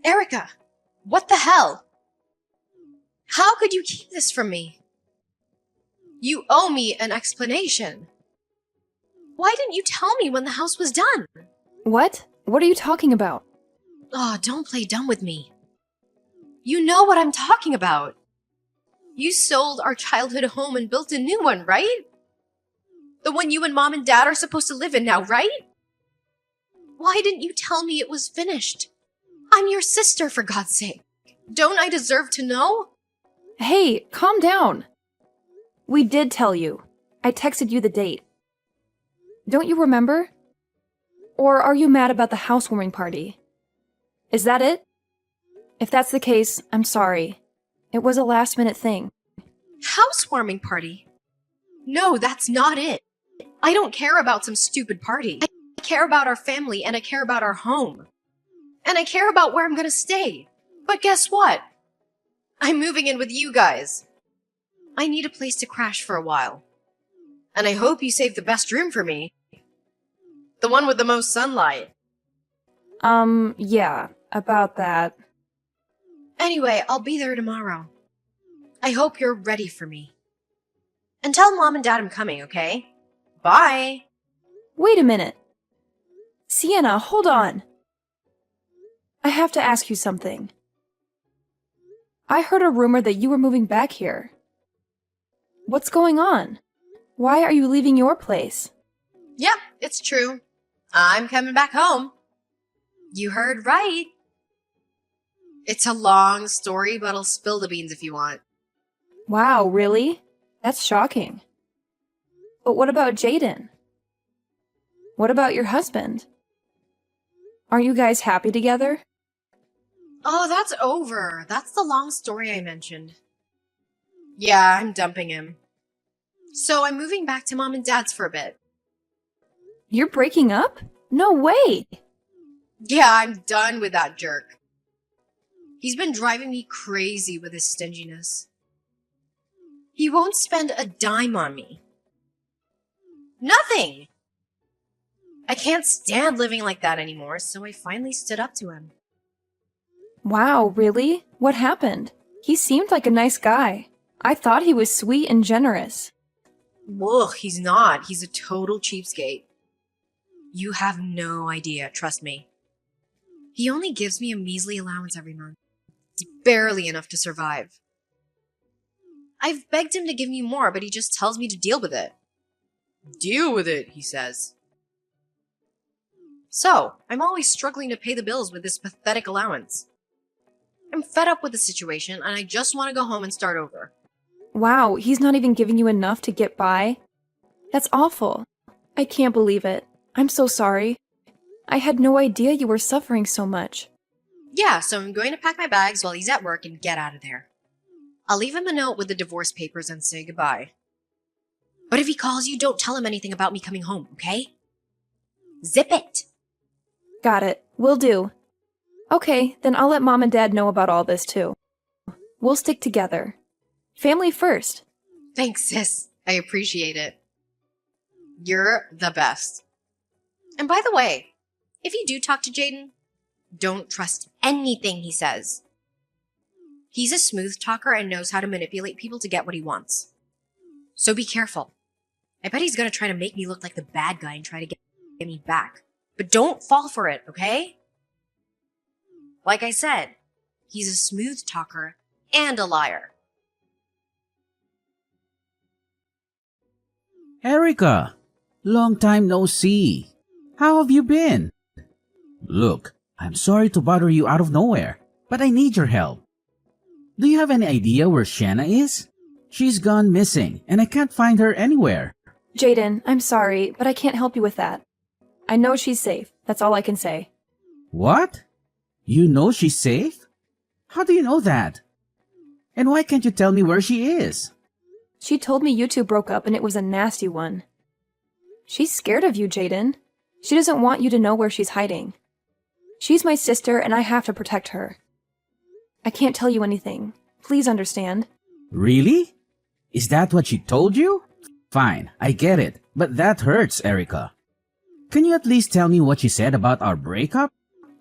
Erica, what the hell? How could you keep this from me? You owe me an explanation. Why didn't you tell me when the house was done? What? What are you talking about? Oh, don't play dumb with me. You know what I'm talking about. You sold our childhood home and built a new one, right? The one you and Mom and Dad are supposed to live in now, right? Why didn't you tell me it was finished? I'm your sister, for God's sake. Don't I deserve to know? Hey, calm down. We did tell you. I texted you the date. Don't you remember? Or are you mad about the housewarming party? Is that it? If that's the case, I'm sorry. It was a last-minute thing. Housewarming party? No, that's not it. I don't care about some stupid party. I care about our family, and I care about our home. And I care about where I'm gonna stay. But guess what? I'm moving in with you guys. I need a place to crash for a while. And I hope you saved the best room for me. The one with the most sunlight. Yeah, about that. Anyway, I'll be there tomorrow. I hope you're ready for me. And tell Mom and Dad I'm coming, okay? Bye! Wait a minute. Sienna, hold on. I have to ask you something. I heard a rumor that you were moving back here. What's going on? Why are you leaving your place? Yep, it's true. I'm coming back home. You heard right. It's a long story, but I'll spill the beans if you want. Wow, really? That's shocking. But what about Jaden? What about your husband? Aren't you guys happy together? Oh, that's over. That's the long story I mentioned. Yeah, I'm dumping him. So I'm moving back to Mom and Dad's for a bit. You're breaking up? No way! Yeah, I'm done with that jerk. He's been driving me crazy with his stinginess. He won't spend a dime on me. Nothing! I can't stand living like that anymore, so I finally stood up to him. Wow, really? What happened? He seemed like a nice guy. I thought he was sweet and generous. Ugh, he's not. He's a total cheapskate. You have no idea, trust me. He only gives me a measly allowance every month. It's barely enough to survive. I've begged him to give me more, but he just tells me to deal with it. Deal with it, he says. So, I'm always struggling to pay the bills with this pathetic allowance. I'm fed up with the situation, and I just want to go home and start over. Wow, he's not even giving you enough to get by? That's awful. I can't believe it. I'm so sorry. I had no idea you were suffering so much. Yeah, so I'm going to pack my bags while he's at work and get out of there. I'll leave him a note with the divorce papers and say goodbye. But if he calls you, don't tell him anything about me coming home, okay? Zip it! Got it. Will do. Okay, then I'll let Mom and Dad know about all this too. We'll stick together. Family first. Thanks, sis. I appreciate it. You're the best. And by the way, if you do talk to Jaden, don't trust anything he says. He's a smooth talker and knows how to manipulate people to get what he wants. So be careful. I bet he's gonna try to make me look like the bad guy and try to get me back. But don't fall for it, okay? Like I said, he's a smooth talker and a liar. Erica, long time no see. How have you been? Look, I'm sorry to bother you out of nowhere, but I need your help. Do you have any idea where Shanna is? She's gone missing, and I can't find her anywhere. Jaden, I'm sorry, but I can't help you with that. I know she's safe. That's all I can say. What? You know she's safe? How do you know that? And why can't you tell me where she is? She told me you two broke up and it was a nasty one. She's scared of you, Jaden. She doesn't want you to know where she's hiding. She's my sister and I have to protect her. I can't tell you anything. Please understand. Really? Is that what she told you? Fine, I get it, but that hurts, Erica. Can you at least tell me what she said about our breakup?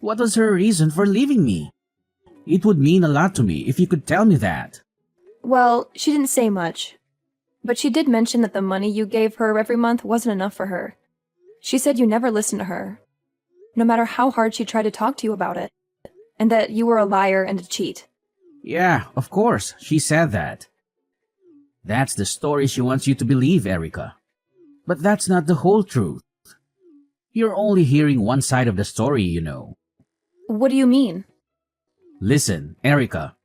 What was her reason for leaving me? It would mean a lot to me if you could tell me that. Well, she didn't say much. But she did mention that the money you gave her every month wasn't enough for her. She said you never listened to her, no matter how hard she tried to talk to you about it, and that you were a liar and a cheat. Yeah, of course, she said that. That's the story she wants you to believe, Erica. But that's not the whole truth. You're only hearing one side of the story, you know. What do you mean? Listen, Erica.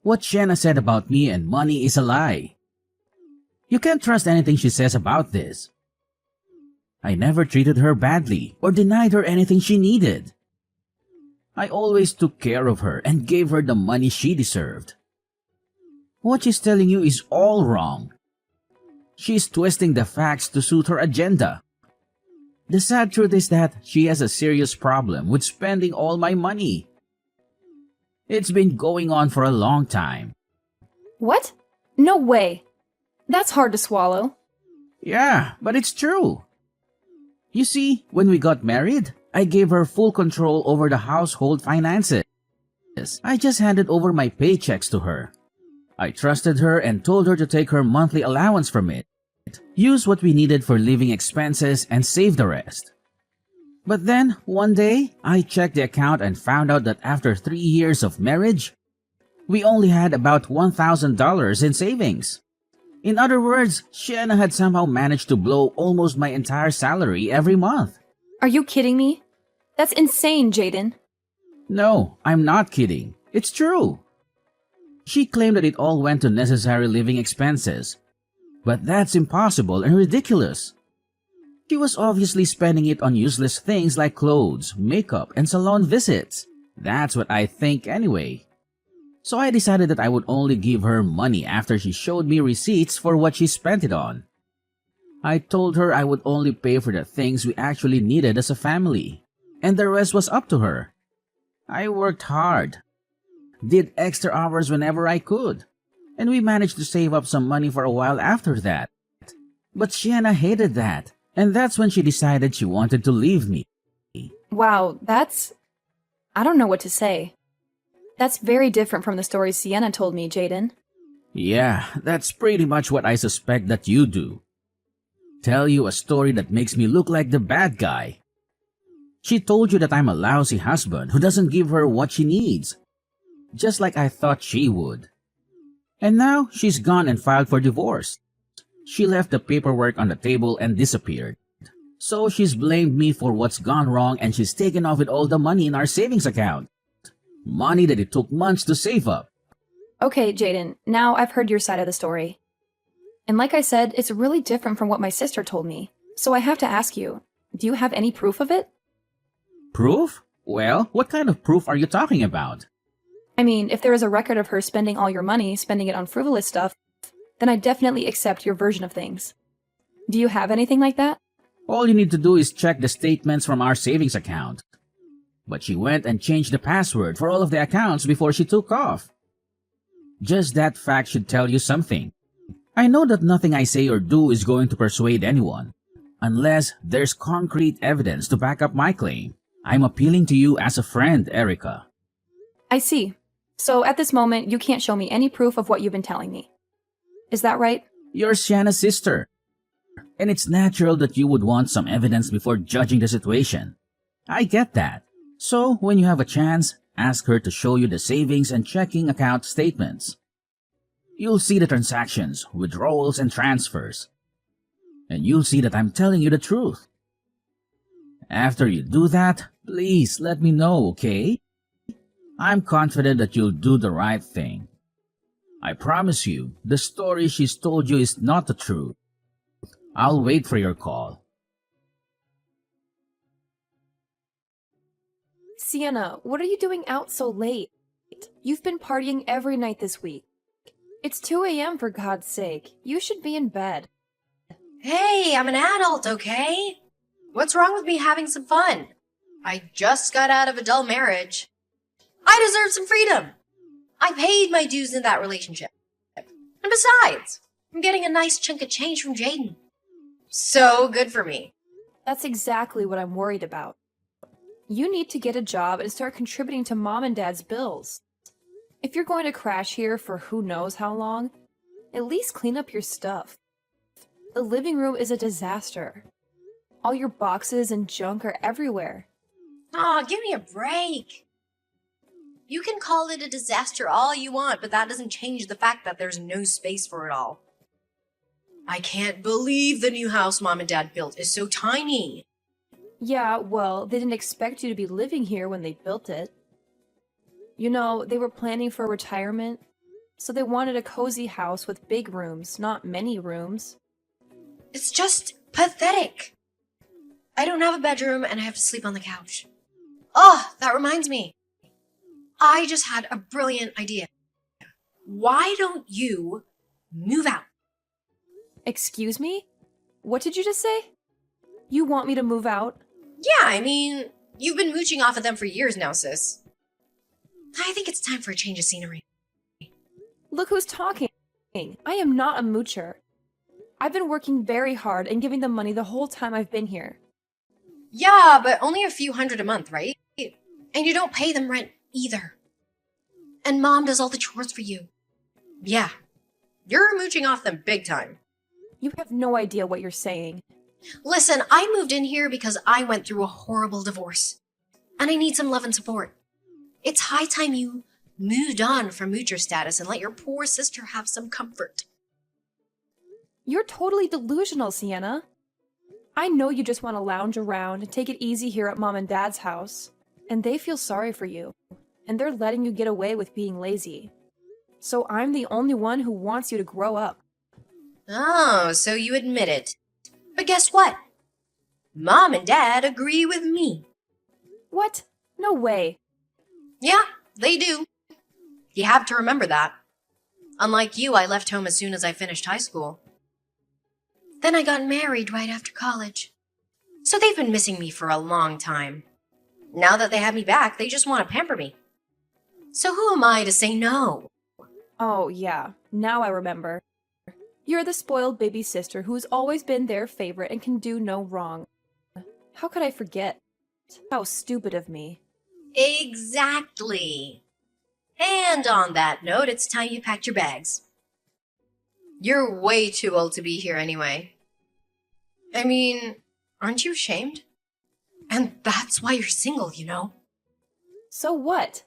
What Shanna said about me and money is a lie. You can't trust anything she says about this. I never treated her badly or denied her anything she needed. I always took care of her and gave her the money she deserved. What she's telling you is all wrong. She's twisting the facts to suit her agenda. The sad truth is that she has a serious problem with spending all my money. It's been going on for a long time. What? No way. That's hard to swallow. Yeah, but it's true. You see, when we got married, I gave her full control over the household finances. I just handed over my paychecks to her. I trusted her and told her to take her monthly allowance from it, use what we needed for living expenses, and save the rest. But then, one day, I checked the account and found out that after 3 years of marriage, we only had about $1,000 in savings. In other words, Shanna had somehow managed to blow almost my entire salary every month. Are you kidding me? That's insane, Jaden. No, I'm not kidding. It's true. She claimed that it all went to necessary living expenses. But that's impossible and ridiculous. She was obviously spending it on useless things like clothes, makeup, and salon visits. That's what I think anyway. So I decided that I would only give her money after she showed me receipts for what she spent it on. I told her I would only pay for the things we actually needed as a family, and the rest was up to her. I worked hard, did extra hours whenever I could, and we managed to save up some money for a while after that. But Shanna hated that, and that's when she decided she wanted to leave me. Wow, I don't know what to say. That's very different from the story Sienna told me, Jaden. Yeah, that's pretty much what I suspect that you do. Tell you a story that makes me look like the bad guy. She told you that I'm a lousy husband who doesn't give her what she needs, just like I thought she would. And now she's gone and filed for divorce. She left the paperwork on the table and disappeared. So she's blamed me for what's gone wrong, and she's taken off with all the money in our savings account. Money that it took months to save up. Okay, Jaden, now I've heard your side of the story. And like I said, it's really different from what my sister told me. So I have to ask you, do you have any proof of it? Proof? Well, what kind of proof are you talking about? I mean, if there is a record of her spending all your money, spending it on frivolous stuff, then I definitely accept your version of things. Do you have anything like that? All you need to do is check the statements from our savings account. But she went and changed the password for all of the accounts before she took off. Just that fact should tell you something. I know that nothing I say or do is going to persuade anyone, unless there's concrete evidence to back up my claim. I'm appealing to you as a friend, Erica. I see. So at this moment, you can't show me any proof of what you've been telling me. Is that right? You're Shanna's sister, and it's natural that you would want some evidence before judging the situation. I get that. So when you have a chance, ask her to show you the savings and checking account statements. You'll see the transactions, withdrawals, and transfers. And you'll see that I'm telling you the truth. After you do that, please let me know, okay? I'm confident that you'll do the right thing. I promise you, the story she's told you is not the truth. I'll wait for your call. Sienna, what are you doing out so late? You've been partying every night this week. It's 2 a.m. for God's sake. You should be in bed. Hey, I'm an adult, okay? What's wrong with me having some fun? I just got out of a dull marriage. I deserve some freedom. I paid my dues in that relationship. And besides, I'm getting a nice chunk of change from Jaden. So good for me. That's exactly what I'm worried about. You need to get a job and start contributing to Mom and Dad's bills. If you're going to crash here for who knows how long, at least clean up your stuff. The living room is a disaster. All your boxes and junk are everywhere. Aw, give me a break. You can call it a disaster all you want, but that doesn't change the fact that there's no space for it all. I can't believe the new house Mom and Dad built is so tiny. Yeah, well, they didn't expect you to be living here when they built it. You know, they were planning for retirement, so they wanted a cozy house with big rooms, not many rooms. It's just pathetic. I don't have a bedroom and I have to sleep on the couch. Oh, that reminds me. I just had a brilliant idea. Why don't you move out? Excuse me? What did you just say? You want me to move out? Yeah, I mean, you've been mooching off of them for years now, sis. I think it's time for a change of scenery. Look who's talking. I am not a moocher. I've been working very hard and giving them money the whole time I've been here. Yeah, but only a few hundred a month, right? And you don't pay them rent either. And Mom does all the chores for you. Yeah, you're mooching off them big time. You have no idea what you're saying. Listen, I moved in here because I went through a horrible divorce. And I need some love and support. It's high time you moved on from moocher status and let your poor sister have some comfort. You're totally delusional, Sienna. I know you just want to lounge around and take it easy here at Mom and Dad's house. And they feel sorry for you. And they're letting you get away with being lazy. So I'm the only one who wants you to grow up. Oh, so you admit it. But guess what? Mom and Dad agree with me. What? No way. Yeah, they do. You have to remember that. Unlike you, I left home as soon as I finished high school. Then I got married right after college. So they've been missing me for a long time. Now that they have me back, they just want to pamper me. So who am I to say no? Oh, yeah. Now I remember. You're the spoiled baby sister who's always been their favorite and can do no wrong. How could I forget? How stupid of me. Exactly. And on that note, it's time you packed your bags. You're way too old to be here anyway. I mean, aren't you ashamed? And that's why you're single, you know? So what?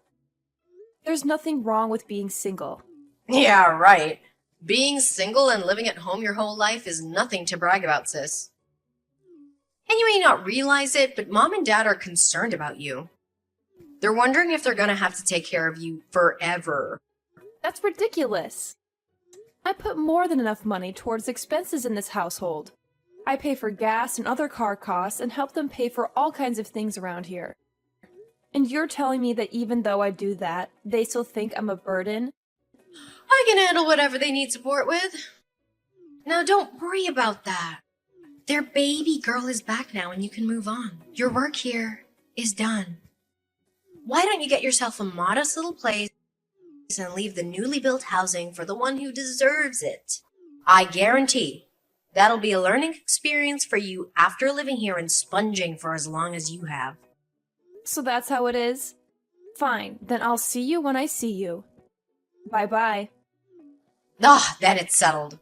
There's nothing wrong with being single. Yeah, right. Being single and living at home your whole life is nothing to brag about, sis. And you may not realize it, but Mom and Dad are concerned about you. They're wondering if they're gonna have to take care of you forever. That's ridiculous. I put more than enough money towards expenses in this household. I pay for gas and other car costs and help them pay for all kinds of things around here. And you're telling me that even though I do that, they still think I'm a burden? I can handle whatever they need support with. Now don't worry about that. Their baby girl is back now and you can move on. Your work here is done. Why don't you get yourself a modest little place and leave the newly built housing for the one who deserves it? I guarantee that'll be a learning experience for you after living here and sponging for as long as you have. So that's how it is? Fine, then I'll see you when I see you. Bye-bye. Ah, then it's settled.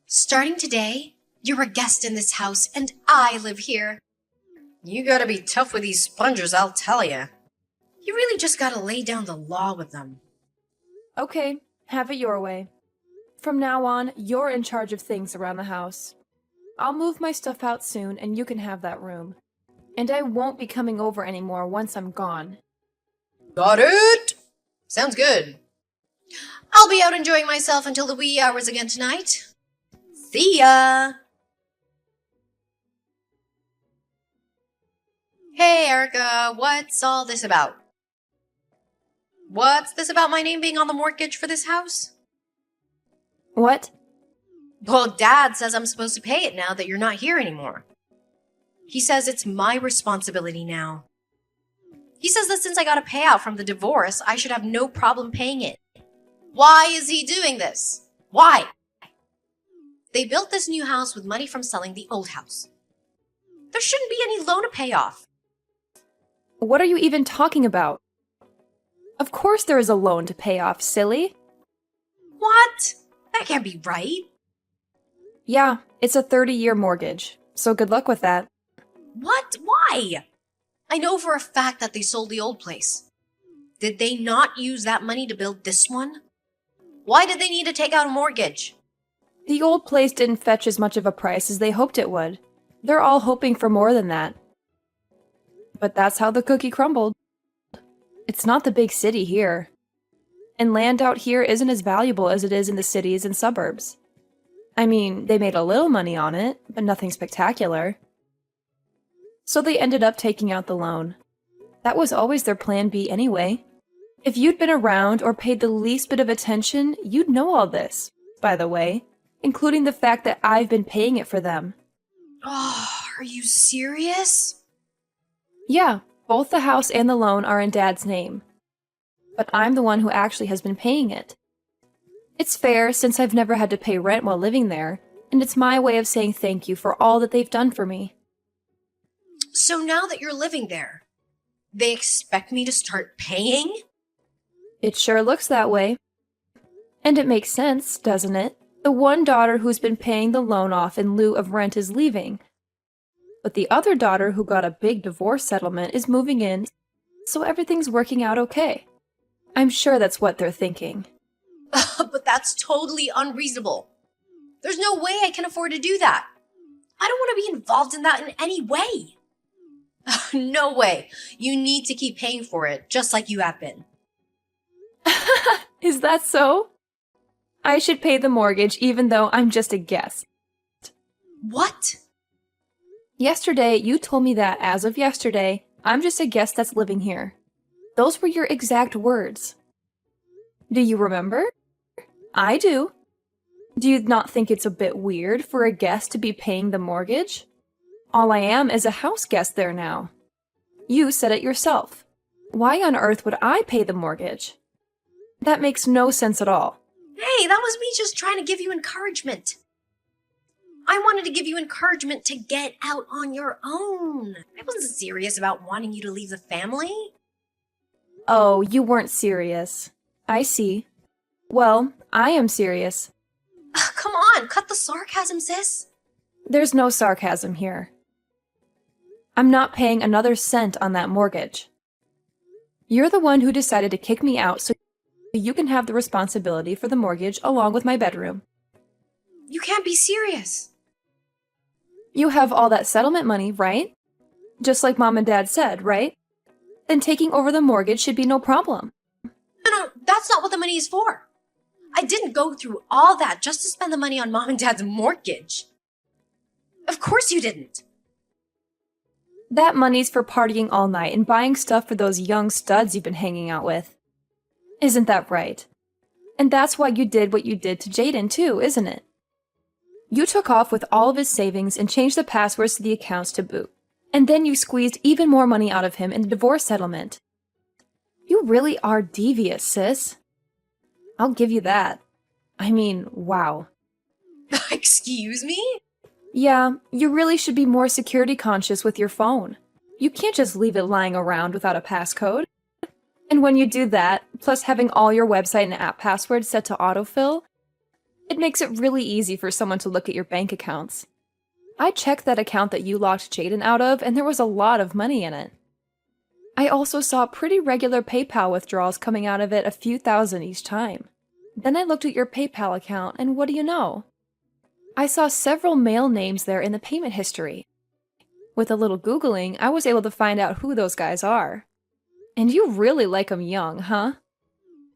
Starting today, you're a guest in this house and I live here. You gotta be tough with these spongers, I'll tell ya. You really just gotta lay down the law with them. Okay, have it your way. From now on, you're in charge of things around the house. I'll move my stuff out soon and you can have that room. And I won't be coming over anymore once I'm gone. Got it! Sounds good. I'll be out enjoying myself until the wee hours again tonight. See ya! Hey, Erica, what's all this about? What's this about my name being on the mortgage for this house? What? Well, Dad says I'm supposed to pay it now that you're not here anymore. He says it's my responsibility now. He says that since I got a payout from the divorce, I should have no problem paying it. Why is he doing this? Why? They built this new house with money from selling the old house. There shouldn't be any loan to pay off. What are you even talking about? Of course there is a loan to pay off, silly. What? That can't be right. Yeah, it's a 30-year mortgage, so good luck with that. What? Why? I know for a fact that they sold the old place. Did they not use that money to build this one? Why did they need to take out a mortgage? The old place didn't fetch as much of a price as they hoped it would. They're all hoping for more than that. But that's how the cookie crumbled. It's not the big city here. And land out here isn't as valuable as it is in the cities and suburbs. I mean, they made a little money on it, but nothing spectacular. So they ended up taking out the loan. That was always their plan B anyway. If you'd been around or paid the least bit of attention, you'd know all this, by the way, including the fact that I've been paying it for them. Oh, are you serious? Yeah, both the house and the loan are in Dad's name. But I'm the one who actually has been paying it. It's fair since I've never had to pay rent while living there, and it's my way of saying thank you for all that they've done for me. So now that you're living there, they expect me to start paying? It sure looks that way. And it makes sense, doesn't it? The one daughter who's been paying the loan off in lieu of rent is leaving. But the other daughter who got a big divorce settlement is moving in, so everything's working out okay. I'm sure that's what they're thinking. But that's totally unreasonable. There's no way I can afford to do that. I don't want to be involved in that in any way. No way. You need to keep paying for it, just like you have been. Is that so? I should pay the mortgage even though I'm just a guest. What? Yesterday, you told me that as of yesterday, I'm just a guest that's living here. Those were your exact words. Do you remember? I do. Do you not think it's a bit weird for a guest to be paying the mortgage? All I am is a house guest there now. You said it yourself. Why on earth would I pay the mortgage? That makes no sense at all. Hey, that was me just trying to give you encouragement. I wanted to give you encouragement to get out on your own. I wasn't serious about wanting you to leave the family. Oh, you weren't serious. I see. Well, I am serious. Come on, cut the sarcasm, sis. There's no sarcasm here. I'm not paying another cent on that mortgage. You're the one who decided to kick me out so you can have the responsibility for the mortgage along with my bedroom. You can't be serious. You have all that settlement money, right? Just like Mom and Dad said, right? Then taking over the mortgage should be no problem. No, that's not what the money is for. I didn't go through all that just to spend the money on Mom and Dad's mortgage. Of course you didn't. That money's for partying all night and buying stuff for those young studs you've been hanging out with. Isn't that right? And that's why you did what you did to Jaden too, isn't it? You took off with all of his savings and changed the passwords to the accounts to boot. And then you squeezed even more money out of him in the divorce settlement. You really are devious, sis. I'll give you that. I mean, wow. Excuse me? Yeah, you really should be more security conscious with your phone. You can't just leave it lying around without a passcode. And when you do that, plus having all your website and app passwords set to autofill, it makes it really easy for someone to look at your bank accounts. I checked that account that you locked Jaden out of, and there was a lot of money in it. I also saw pretty regular PayPal withdrawals coming out of it, a few thousand each time. Then I looked at your PayPal account, and what do you know? I saw several male names there in the payment history. With a little Googling, I was able to find out who those guys are. And you really like them young, huh?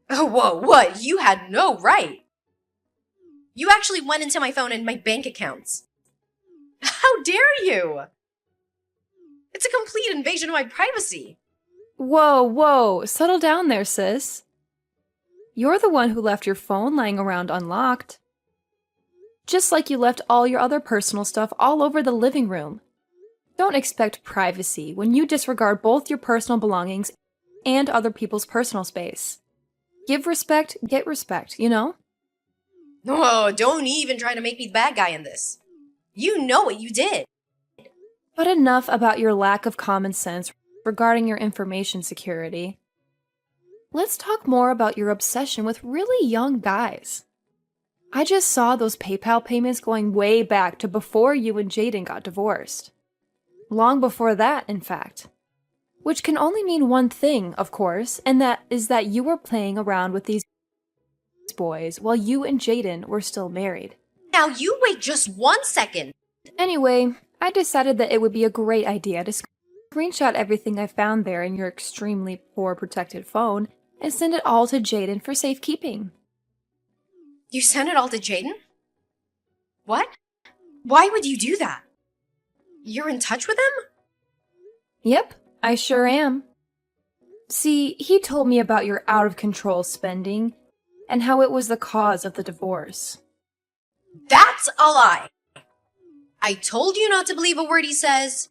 Oh, whoa, what? You had no right. You actually went into my phone and my bank accounts. How dare you? It's a complete invasion of my privacy. Whoa, settle down there, sis. You're the one who left your phone lying around unlocked. Just like you left all your other personal stuff all over the living room. Don't expect privacy when you disregard both your personal belongings and other people's personal space. Give respect, get respect, you know? Oh, don't even try to make me the bad guy in this. You know what you did. But enough about your lack of common sense regarding your information security. Let's talk more about your obsession with really young guys. I just saw those PayPal payments going way back to before you and Jaden got divorced. Long before that, in fact. Which can only mean one thing, of course, and that is that you were playing around with these boys while you and Jaden were still married. Now you wait just 1 second. Anyway, I decided that it would be a great idea to screenshot everything I found there in your extremely poor protected phone and send it all to Jaden for safekeeping. You sent it all to Jaden? What? Why would you do that? You're in touch with him? Yep, I sure am. See, he told me about your out-of-control spending and how it was the cause of the divorce. That's a lie. I told you not to believe a word he says.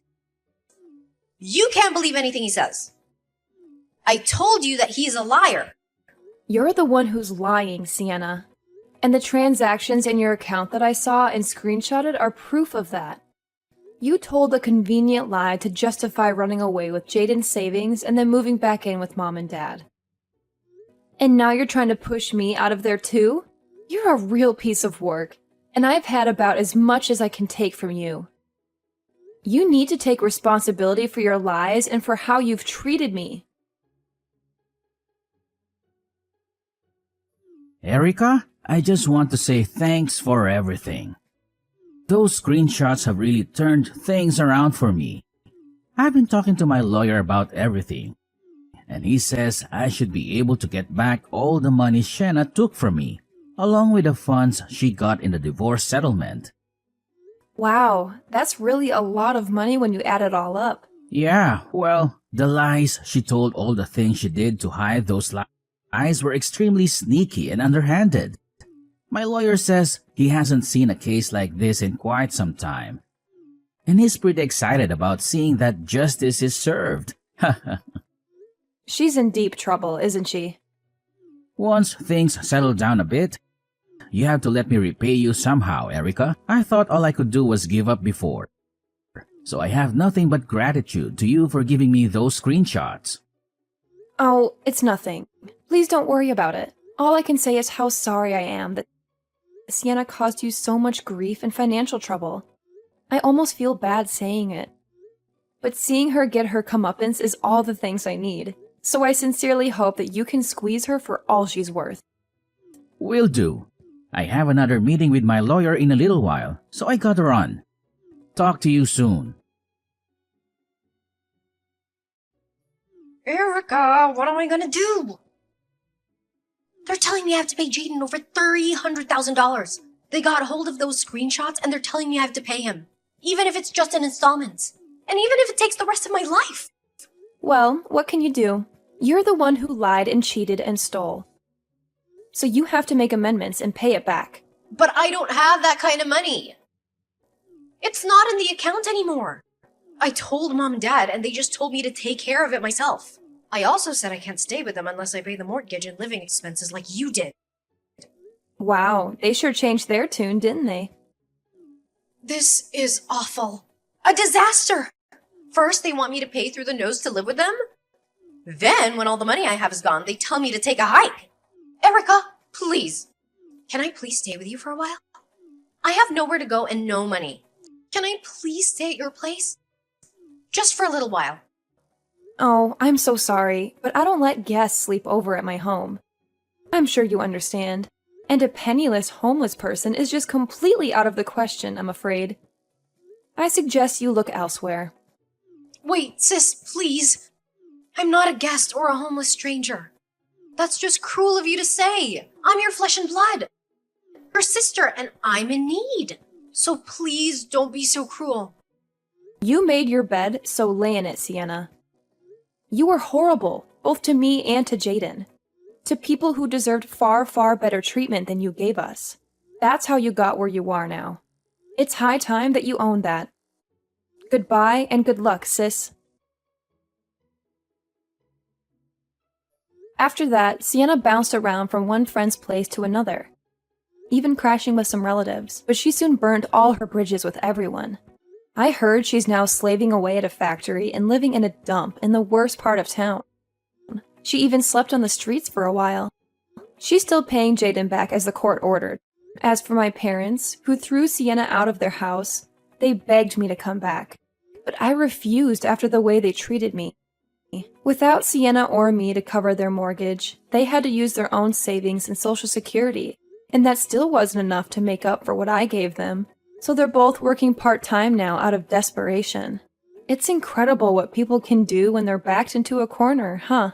You can't believe anything he says. I told you that he's a liar. You're the one who's lying, Sienna. And the transactions in your account that I saw and screenshotted are proof of that. You told a convenient lie to justify running away with Jaden's savings and then moving back in with Mom and Dad. And now you're trying to push me out of there too? You're a real piece of work, and I've had about as much as I can take from you. You need to take responsibility for your lies and for how you've treated me. Erica, I just want to say thanks for everything. Those screenshots have really turned things around for me. I've been talking to my lawyer about everything, and he says I should be able to get back all the money Shenna took from me, along with the funds she got in the divorce settlement. Wow, that's really a lot of money when you add it all up. Yeah, well, the lies she told, all the things she did to hide those lies were extremely sneaky and underhanded. My lawyer says he hasn't seen a case like this in quite some time, and he's pretty excited about seeing that justice is served. She's in deep trouble, isn't she? Once things settle down a bit, you have to let me repay you somehow, Erica. I thought all I could do was give up before, so I have nothing but gratitude to you for giving me those screenshots. Oh, it's nothing. Please don't worry about it. All I can say is how sorry I am that Sienna caused you so much grief and financial trouble. I almost feel bad saying it. But seeing her get her comeuppance is all the things I need, so I sincerely hope that you can squeeze her for all she's worth. Will do. I have another meeting with my lawyer in a little while, so I gotta run. Talk to you soon. Erica, what am I gonna do? They're telling me I have to pay Jaden over $300,000. They got a hold of those screenshots and they're telling me I have to pay him, even if it's just in installments, and even if it takes the rest of my life. Well, what can you do? You're the one who lied and cheated and stole. So you have to make amendments and pay it back. But I don't have that kind of money. It's not in the account anymore. I told Mom and Dad and they just told me to take care of it myself. I also said I can't stay with them unless I pay the mortgage and living expenses like you did. Wow, they sure changed their tune, didn't they? This is awful. A disaster! First, they want me to pay through the nose to live with them. Then, when all the money I have is gone, they tell me to take a hike. Erica, please. Can I please stay with you for a while? I have nowhere to go and no money. Can I please stay at your place? Just for a little while. Oh, I'm so sorry, but I don't let guests sleep over at my home. I'm sure you understand. And a penniless homeless person is just completely out of the question, I'm afraid. I suggest you look elsewhere. Wait, sis, please. I'm not a guest or a homeless stranger. That's just cruel of you to say. I'm your flesh and blood. Your sister, and I'm in need. So please don't be so cruel. You made your bed, so lay in it, Sienna. You were horrible, both to me and to Jaden. To people who deserved far, far better treatment than you gave us. That's how you got where you are now. It's high time that you own that. Goodbye and good luck, sis. After that, Sienna bounced around from one friend's place to another, even crashing with some relatives, but she soon burned all her bridges with everyone. I heard she's now slaving away at a factory and living in a dump in the worst part of town. She even slept on the streets for a while. She's still paying Jaden back as the court ordered. As for my parents, who threw Sienna out of their house, they begged me to come back. But I refused after the way they treated me. Without Sienna or me to cover their mortgage, they had to use their own savings and Social Security, and that still wasn't enough to make up for what I gave them. So they're both working part-time now out of desperation. It's incredible what people can do when they're backed into a corner, huh?